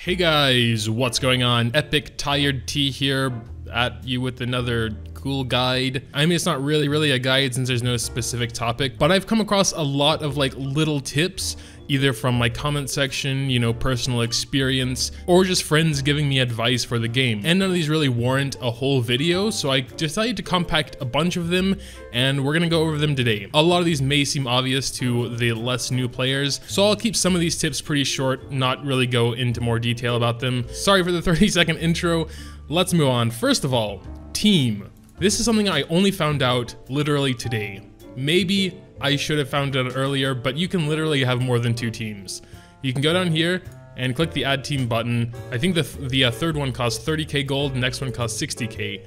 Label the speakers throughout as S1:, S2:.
S1: Hey guys, what's going on? Epic Tired T here at you with another cool guide. I mean, it's not really a guide since there's no specific topic, but I've come across a lot of like little tips, either from my comment section, you know, personal experience, or just friends giving me advice for the game. And none of these really warrant a whole video, so I decided to compact a bunch of them, and we're gonna go over them today. A lot of these may seem obvious to the less new players, so I'll keep some of these tips pretty short, not really go into more detail about them. Sorry for the 30-second intro. Let's move on. First of all, team. This is something I only found out literally today. Maybe I should have found it out earlier, but you can literally have more than 2 teams. You can go down here and click the add team button. I think the third one costs 30k gold, next one costs 60k.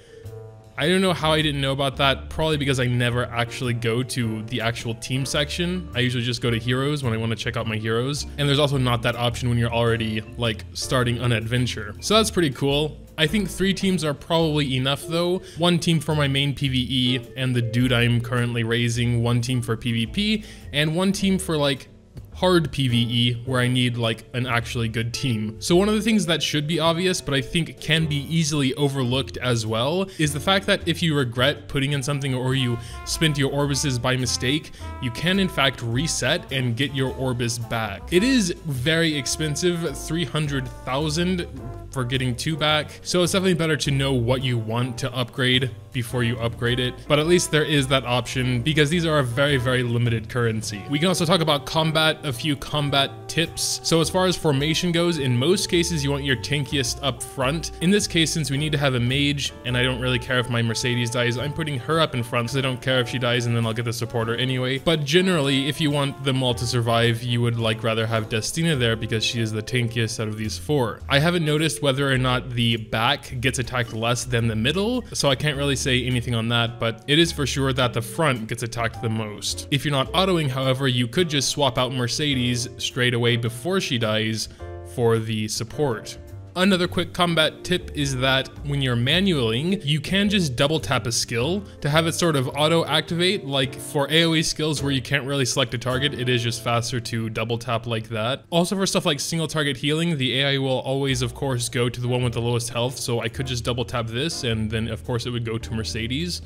S1: I don't know how I didn't know about that, probably because I never actually go to the actual team section. I usually just go to heroes when I want to check out my heroes. And there's also not that option when you're already like starting an adventure. So that's pretty cool. I think 3 teams are probably enough though. 1 team for my main PvE and the dude I'm currently raising, 1 team for PvP, and 1 team for like hard PvE where I need like an actually good team. So one of the things that should be obvious, but I think can be easily overlooked as well, is the fact that if you regret putting in something or you spent your Orbises by mistake, you can in fact reset and get your Orbis back. It is very expensive, 300,000 for getting 2 back, so it's definitely better to know what you want to upgrade before you upgrade it, but at least there is that option because these are a very limited currency. We can also talk about combat, a few combat tips. So as far as formation goes, in most cases you want your tankiest up front. In this case, since we need to have a mage and I don't really care if my Mercedes dies, I'm putting her up in front because I don't care if she dies and then I'll get the supporter anyway. But generally, if you want them all to survive, you would like rather have Destina there because she is the tankiest out of these 4. I haven't noticed whether or not the back gets attacked less than the middle, so I can't really say anything on that, but it is for sure that the front gets attacked the most. If you're not autoing, however, you could just swap out Mercedes straight away before she dies for the support. Another quick combat tip is that when you're manualing, you can just double tap a skill to have it sort of auto activate. Like for AoE skills where you can't really select a target, it is just faster to double tap like that. Also for stuff like single target healing, the AI will always of course go to the one with the lowest health, so I could just double tap this and then of course it would go to Mercedes.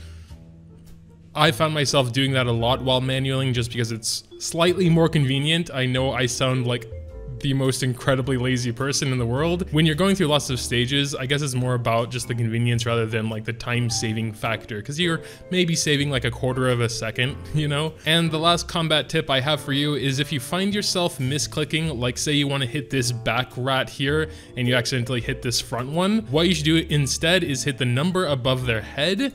S1: I found myself doing that a lot while manualing just because it's slightly more convenient. I know I sound like the most incredibly lazy person in the world. When you're going through lots of stages, I guess it's more about just the convenience rather than like the time saving factor, because you're maybe saving like a quarter of a second, you know? And the last combat tip I have for you is if you find yourself misclicking, like say you want to hit this back rat here and you accidentally hit this front one, what you should do instead is hit the number above their head,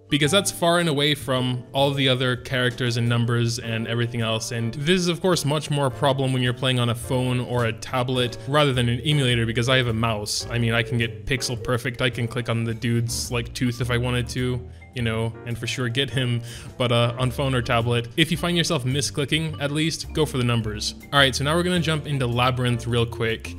S1: because that's far and away from all the other characters and numbers and everything else. And this is of course much more a problem when you're playing on a phone or a tablet rather than an emulator, because I have a mouse. I mean, I can get pixel perfect. I can click on the dude's like tooth if I wanted to, you know, and for sure get him, but on phone or tablet, if you find yourself misclicking, at least go for the numbers. All right, so now we're gonna jump into Labyrinth real quick.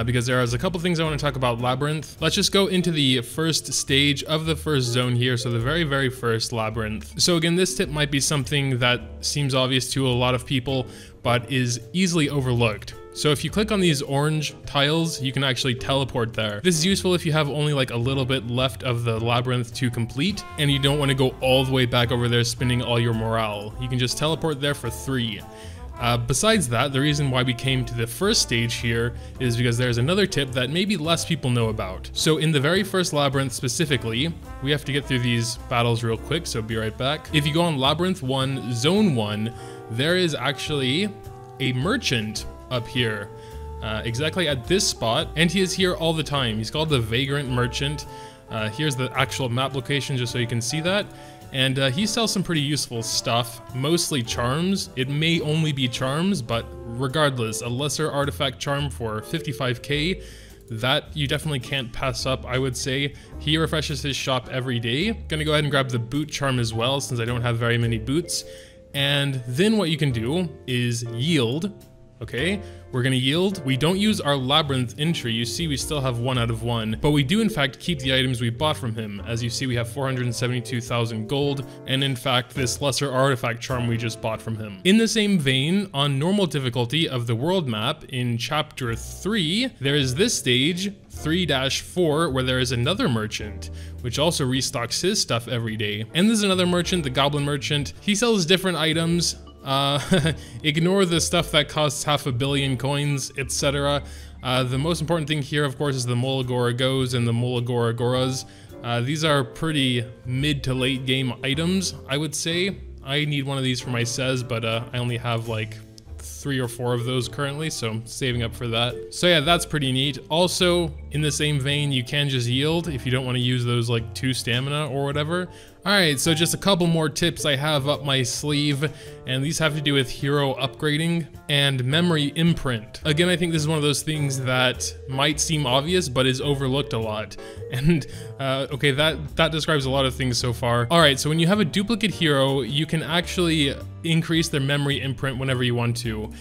S1: Because there is a couple things I want to talk about Labyrinth. Let's just go into the first stage of the first zone here, so the very first Labyrinth. So again, this tip might be something that seems obvious to a lot of people, but is easily overlooked. So if you click on these orange tiles, you can actually teleport there. This is useful if you have only like a little bit left of the Labyrinth to complete, and you don't want to go all the way back over there spending all your morale. You can just teleport there for 3. Besides that, the reason why we came to the first stage here is because there's another tip that maybe less people know about. So in the very first Labyrinth specifically, we have to get through these battles real quick, so be right back. If you go on Labyrinth 1, Zone 1, there is actually a merchant up here, exactly at this spot, and he is here all the time. He's called the Vagrant Merchant. Here's the actual map location just so you can see that. And he sells some pretty useful stuff, mostly charms. It may only be charms, but regardless, a lesser artifact charm for 55k, that you definitely can't pass up, I would say. He refreshes his shop every day. Gonna go ahead and grab the boot charm as well, since I don't have very many boots. And then what you can do is yield Okay, we're gonna yield. We don't use our Labyrinth entry. You see we still have 1 out of 1, but we do in fact keep the items we bought from him. As you see, we have 472,000 gold, and in fact this lesser artifact charm we just bought from him. In the same vein, on normal difficulty of the world map in chapter 3, there is this stage, 3-4, where there is another merchant, which also restocks his stuff every day. And there's another merchant, the Goblin merchant. He sells different items. Ignore the stuff that costs 500 million coins, etc. The most important thing here, of course, is the Molagoragos and the Molagoragoras. These are pretty mid to late game items, I would say. I need one of these for my Sez, but I only have like 3 or 4 of those currently, so I'm saving up for that. So yeah, that's pretty neat. Also, in the same vein, you can just yield if you don't want to use those like 2 stamina or whatever. Alright, so just a couple more tips I have up my sleeve, and these have to do with hero upgrading and memory imprint. Again, I think this is one of those things that might seem obvious, but is overlooked a lot. And, okay, that describes a lot of things so far. Alright, so when you have a duplicate hero, you can actually increase their memory imprint whenever you want to.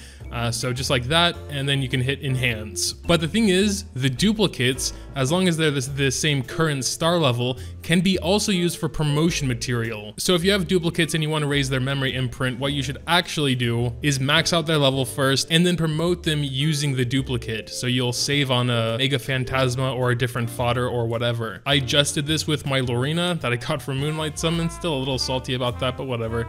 S1: So just like that, and then you can hit enhance. But the thing is, the duplicates, as long as they're the same current star level, can be also used for promotion material. So if you have duplicates and you want to raise their memory imprint, what you should actually do is max out their level first and then promote them using the duplicate. So you'll save on a Mega Phantasma or a different fodder or whatever. I just did this with my Lorena that I got from Moonlight Summon. Still a little salty about that, but whatever.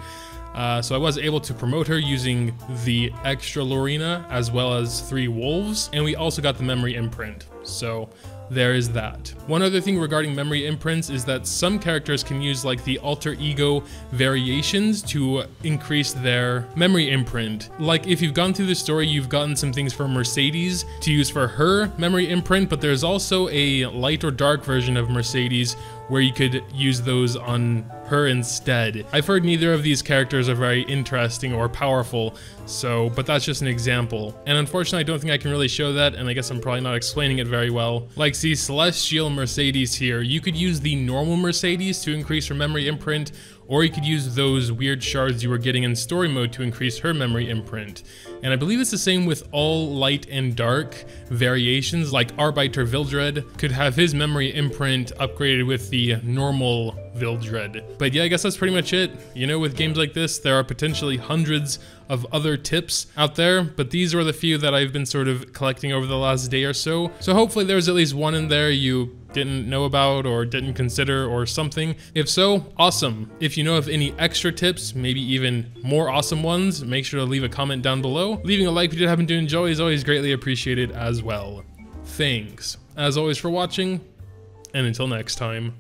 S1: So I was able to promote her using the extra Lorena as well as 3 wolves, and we also got the memory imprint. So there is that. One other thing regarding memory imprints is that some characters can use like the alter ego variations to increase their memory imprint. Like if you've gone through the story, you've gotten some things for Mercedes to use for her memory imprint, but there's also a light or dark version of Mercedes where you could use those on her instead. I've heard neither of these characters are very interesting or powerful, but that's just an example. And unfortunately, I don't think I can really show that, and I guess I'm probably not explaining it very well. Like, see, Celestial Mercedes here, you could use the normal Mercedes to increase her memory imprint, or you could use those weird shards you were getting in story mode to increase her memory imprint. And I believe it's the same with all light and dark variations, like Arbiter Vildred could have his memory imprint upgraded with the normal Vildred. But yeah, I guess that's pretty much it. You know, with games like this, there are potentially hundreds of other tips out there, but these are the few that I've been sort of collecting over the last day or so. So hopefully there's at least one in there you didn't know about or didn't consider or something. If so, awesome. If you know of any extra tips, maybe even more awesome ones, make sure to leave a comment down below. Leaving a like if you happen to enjoy is always greatly appreciated as well. Thanks, as always, for watching, and until next time.